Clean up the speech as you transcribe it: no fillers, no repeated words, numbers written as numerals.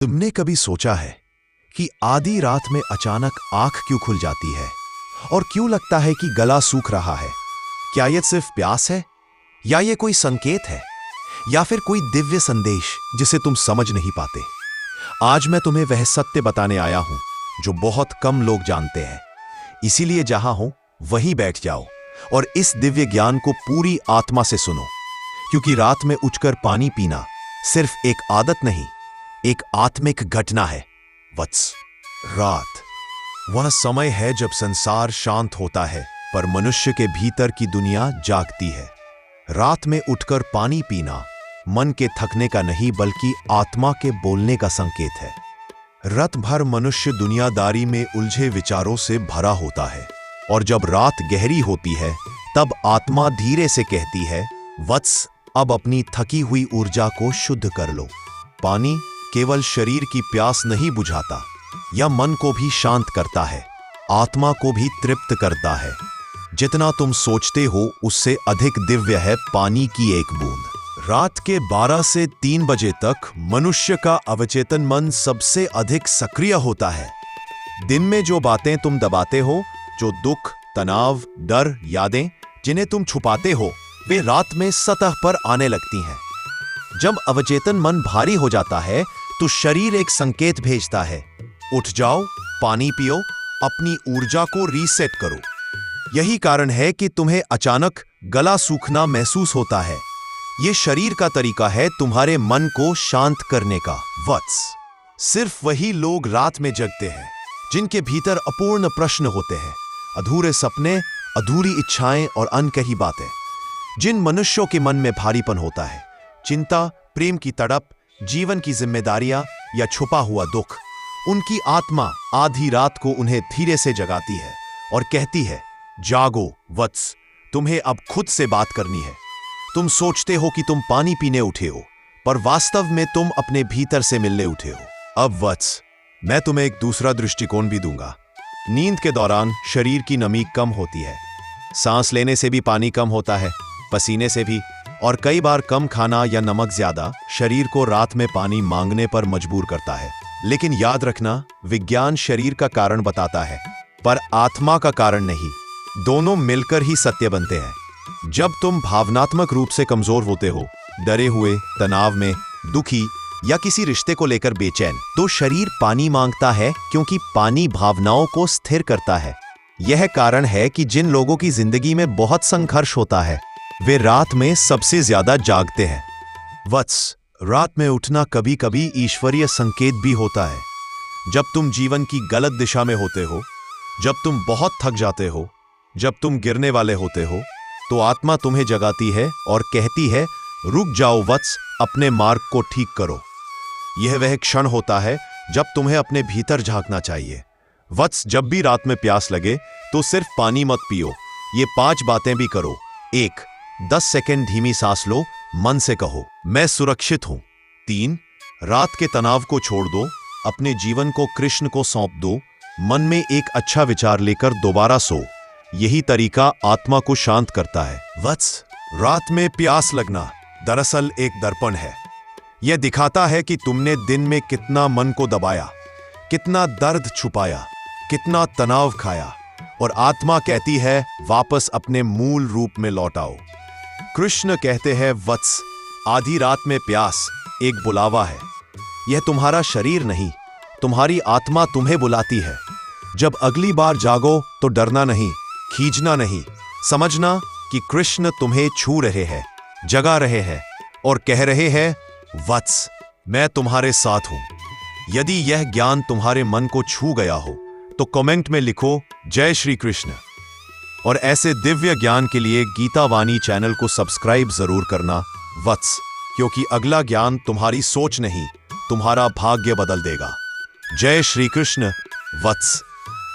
तुमने कभी सोचा है कि आधी रात में अचानक आंख क्यों खुल जाती है और क्यों लगता है कि गला सूख रहा है? क्या यह सिर्फ प्यास है, या ये कोई संकेत है, या फिर कोई दिव्य संदेश जिसे तुम समझ नहीं पाते? आज मैं तुम्हें वह सत्य बताने आया हूं जो बहुत कम लोग जानते हैं। इसीलिए जहां हो वहीं बैठ जाओ और इस दिव्य ज्ञान को पूरी आत्मा से सुनो, क्योंकि रात में उठकर पानी पीना सिर्फ एक आदत नहीं, एक आत्मिक घटना है। वत्स, रात वह समय है जब संसार शांत होता है पर मनुष्य के भीतर की दुनिया जागती है। रात में उठकर पानी पीना मन के थकने का नहीं बल्कि आत्मा के बोलने का संकेत है। रात भर मनुष्य दुनियादारी में उलझे विचारों से भरा होता है और जब रात गहरी होती है तब आत्मा धीरे से कहती है, वत्स, अब अपनी थकी हुई ऊर्जा को शुद्ध कर लो। पानी केवल शरीर की प्यास नहीं बुझाता, यह मन को भी शांत करता है, आत्मा को भी तृप्त करता है। जितना तुम सोचते हो उससे अधिक दिव्य है पानी की एक बूंद। रात के 12 से 3 बजे तक मनुष्य का अवचेतन मन सबसे अधिक सक्रिय होता है। दिन में जो बातें तुम दबाते हो, जो दुख, तनाव, डर, यादें जिन्हें तुम छुपाते हो, वे रात में सतह पर आने लगती हैं। जब अवचेतन मन भारी हो जाता है तो शरीर एक संकेत भेजता है, उठ जाओ, पानी पियो, अपनी ऊर्जा को रीसेट करो। यही कारण है कि तुम्हें अचानक गला सूखना महसूस होता है। यह शरीर का तरीका है तुम्हारे मन को शांत करने का। वत्स, सिर्फ वही लोग रात में जगते हैं जिनके भीतर अपूर्ण प्रश्न होते हैं, अधूरे सपने, अधूरी इच्छाएं और अनकही बातें। जिन मनुष्यों के मन में भारीपन होता है, चिंता, प्रेम की तड़प, जीवन की जिम्मेदारियां या छुपा हुआ दुख, उनकी आत्मा आधी रात को उन्हें धीरे से जगाती है और कहती है, जागो वत्स, तुम्हें अब खुद से बात करनी है। तुम सोचते हो कि तुम पानी पीने उठे हो, पर वास्तव में तुम अपने भीतर से मिलने उठे हो। अब वत्स, मैं तुम्हें एक दूसरा दृष्टिकोण भी दूंगा। नींद के दौरान शरीर की नमी कम होती है, सांस लेने से भी पानी कम होता है, पसीने से भी, और कई बार कम खाना या नमक ज्यादा शरीर को रात में पानी मांगने पर मजबूर करता है। लेकिन याद रखना, विज्ञान शरीर का कारण बताता है पर आत्मा का कारण नहीं। दोनों मिलकर ही सत्य बनते हैं। जब तुम भावनात्मक रूप से कमजोर होते हो, डरे हुए, तनाव में, दुखी या किसी रिश्ते को लेकर बेचैन, तो शरीर पानी मांगता है, क्योंकि पानी भावनाओं को स्थिर करता है। यह कारण है कि जिन लोगों की जिंदगी में बहुत संघर्ष होता है वे रात में सबसे ज्यादा जागते हैं। वत्स, रात में उठना कभी कभी ईश्वरीय संकेत भी होता है। जब तुम जीवन की गलत दिशा में होते हो, जब तुम बहुत थक जाते हो, जब तुम गिरने वाले होते हो, तो आत्मा तुम्हें जगाती है और कहती है, रुक जाओ वत्स, अपने मार्ग को ठीक करो। यह वह क्षण होता है जब तुम्हें अपने भीतर झांकना चाहिए। वत्स, जब भी रात में प्यास लगे तो सिर्फ पानी मत पियो, ये 5 बातें भी करो। 1, 10 सेकंड धीमी सांस लो, मन से कहो, मैं सुरक्षित हूं। 3, रात के तनाव को छोड़ दो, अपने जीवन को कृष्ण को सौंप दो, मन में एक अच्छा विचार लेकर दोबारा सो। यही तरीका आत्मा को शांत करता है। वत्स, रात में प्यास लगना दरअसल एक दर्पण है। यह दिखाता है कि तुमने दिन में कितना मन को दबाया, कितना दर्द छुपाया, कितना तनाव खाया, और आत्मा कहती है, वापस अपने मूल रूप में लौट आओ। कृष्ण कहते हैं, वत्स, आधी रात में प्यास एक बुलावा है। यह तुम्हारा शरीर नहीं, तुम्हारी आत्मा तुम्हें बुलाती है। जब अगली बार जागो तो डरना नहीं, खींचना नहीं, समझना कि कृष्ण तुम्हें छू रहे हैं, जगा रहे हैं और कह रहे हैं, वत्स, मैं तुम्हारे साथ हूं। यदि यह ज्ञान तुम्हारे मन को छू गया हो तो कमेंट में लिखो, जय श्री कृष्ण। और ऐसे दिव्य ज्ञान के लिए गीता वाणी चैनल को सब्सक्राइब जरूर करना वत्स, क्योंकि अगला ज्ञान तुम्हारी सोच नहीं, तुम्हारा भाग्य बदल देगा। जय श्री कृष्ण वत्स।